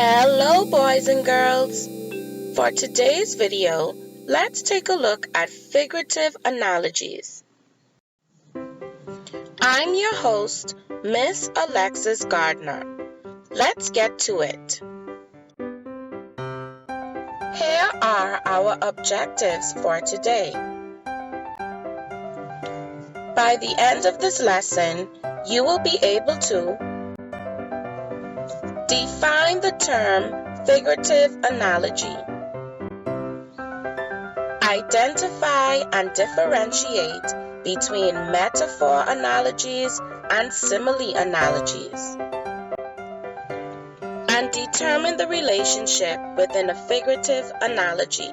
Hello boys and girls! For today's video, let's take a look at figurative analogies. I'm your host, Miss Alexis Gardner. Let's get to it. Here are our objectives for today. By the end of this lesson, you will be able to define the term figurative analogy, identify and differentiate between metaphor analogies and simile analogies, and determine the relationship within a figurative analogy.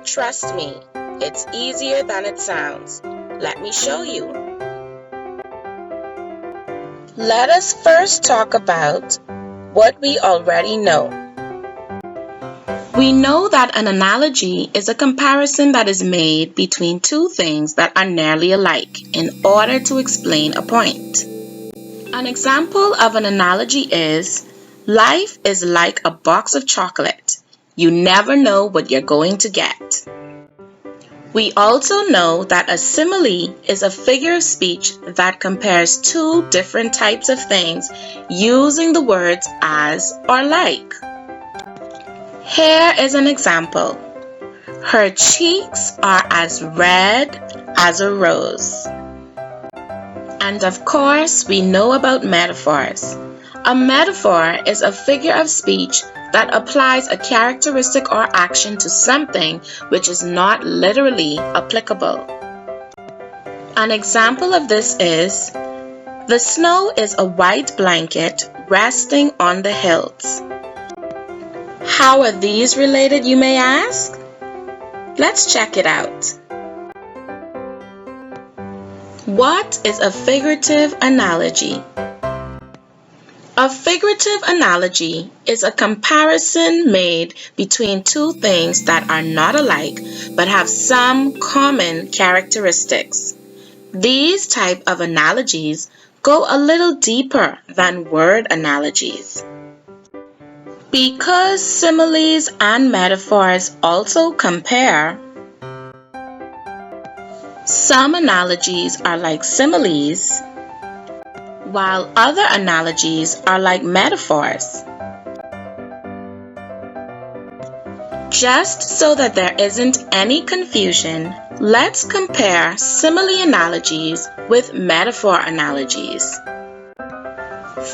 Trust me, it's easier than it sounds. Let me show you. Let us first talk about what we already know. We know that an analogy is a comparison that is made between two things that are nearly alike in order to explain a point. An example of an analogy is, life is like a box of chocolate. You never know what you're going to get. We also know that a simile is a figure of speech that compares two different types of things using the words as or like. Here is an example. Her cheeks are as red as a rose. And of course, we know about metaphors. A metaphor is a figure of speech that applies a characteristic or action to something which is not literally applicable. An example of this is, the snow is a white blanket resting on the hills. How are these related, you may ask? Let's check it out. What is a figurative analogy? A figurative analogy is a comparison made between two things that are not alike but have some common characteristics. These type of analogies go a little deeper than word analogies. Because similes and metaphors also compare, some analogies are like similes, while other analogies are like metaphors. Just so that there isn't any confusion, let's compare simile analogies with metaphor analogies.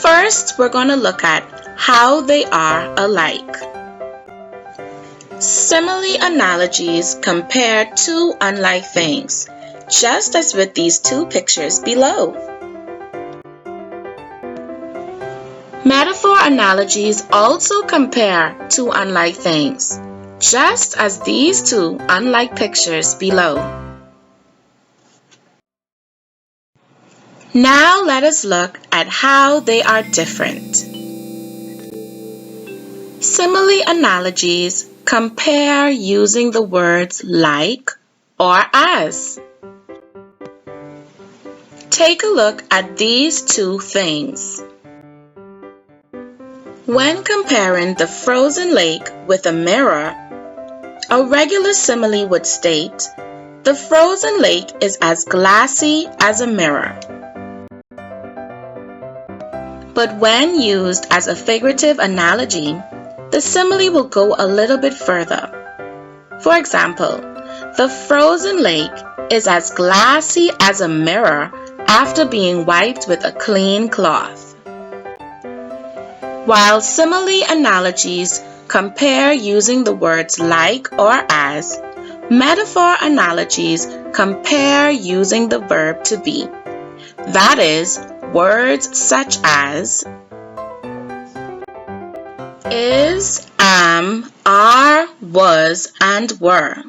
First, we're going to look at how they are alike. Simile analogies compare two unlike things, just as with these two pictures below. Metaphor analogies also compare two unlike things, just as these two unlike pictures below. Now let us look at how they are different. Simile analogies compare using the words like or as. Take a look at these two things. When comparing the frozen lake with a mirror, a regular simile would state, the frozen lake is as glassy as a mirror. But when used as a figurative analogy, the simile will go a little bit further. For example, the frozen lake is as glassy as a mirror after being wiped with a clean cloth. While simile analogies compare using the words like or as, metaphor analogies compare using the verb to be. That is, words such as is, am, are, was, and were.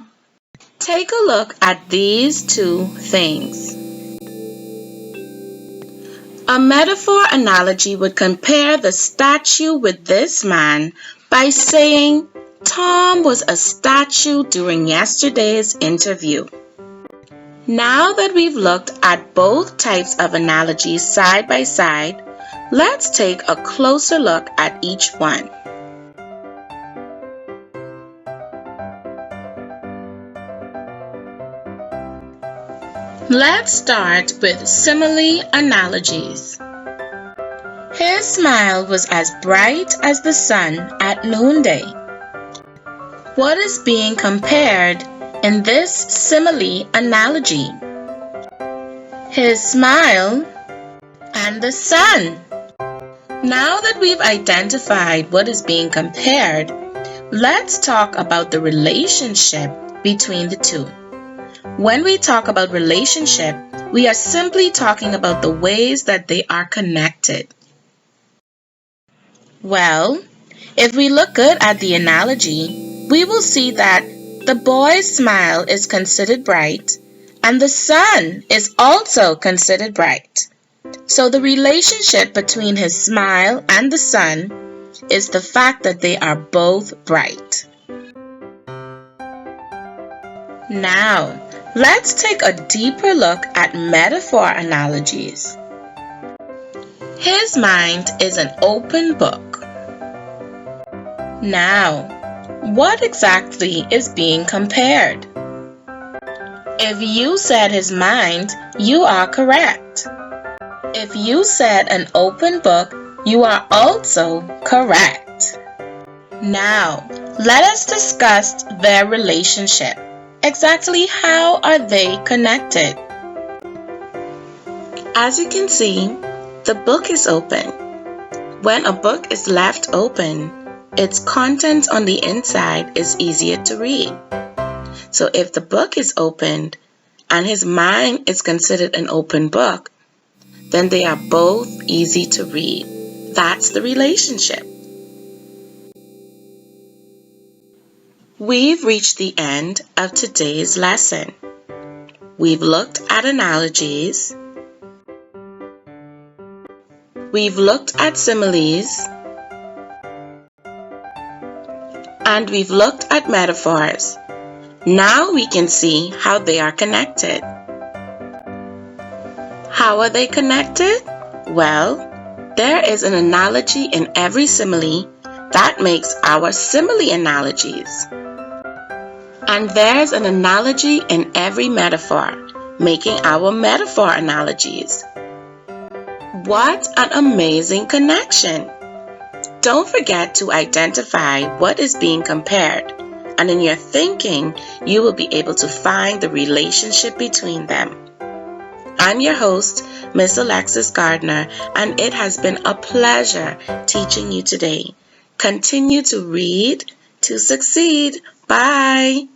Take a look at these two things. A metaphor analogy would compare the statue with this man by saying, Tom was a statue during yesterday's interview. Now that we've looked at both types of analogies side by side, let's take a closer look at each one. Let's start with simile analogies. His smile was as bright as the sun at noonday. What is being compared in this simile analogy? His smile and the sun. Now that we've identified what is being compared, let's talk about the relationship between the two. When we talk about relationship, we are simply talking about the ways that they are connected. Well, if we look good at the analogy, we will see that the boy's smile is considered bright and the sun is also considered bright. So the relationship between his smile and the sun is the fact that they are both bright. Now, let's take a deeper look at metaphor analogies. His mind is an open book. Now, what exactly is being compared? If you said his mind, you are correct. If you said an open book, you are also correct. Now, let us discuss their relationship. Exactly how are they connected? As you can see, the book is open. When a book is left open, its content on the inside is easier to read. So if the book is opened and his mind is considered an open book, then they are both easy to read. That's the relationship. We've reached the end of today's lesson. We've looked at analogies. We've looked at similes. And we've looked at metaphors. Now we can see how they are connected. How are they connected? Well, there is an analogy in every simile that makes our simile analogies. And there's an analogy in every metaphor, making our metaphor analogies. What an amazing connection! Don't forget to identify what is being compared, and in your thinking, you will be able to find the relationship between them. I'm your host, Miss Alexis Gardner, and it has been a pleasure teaching you today. Continue to read to succeed. Bye.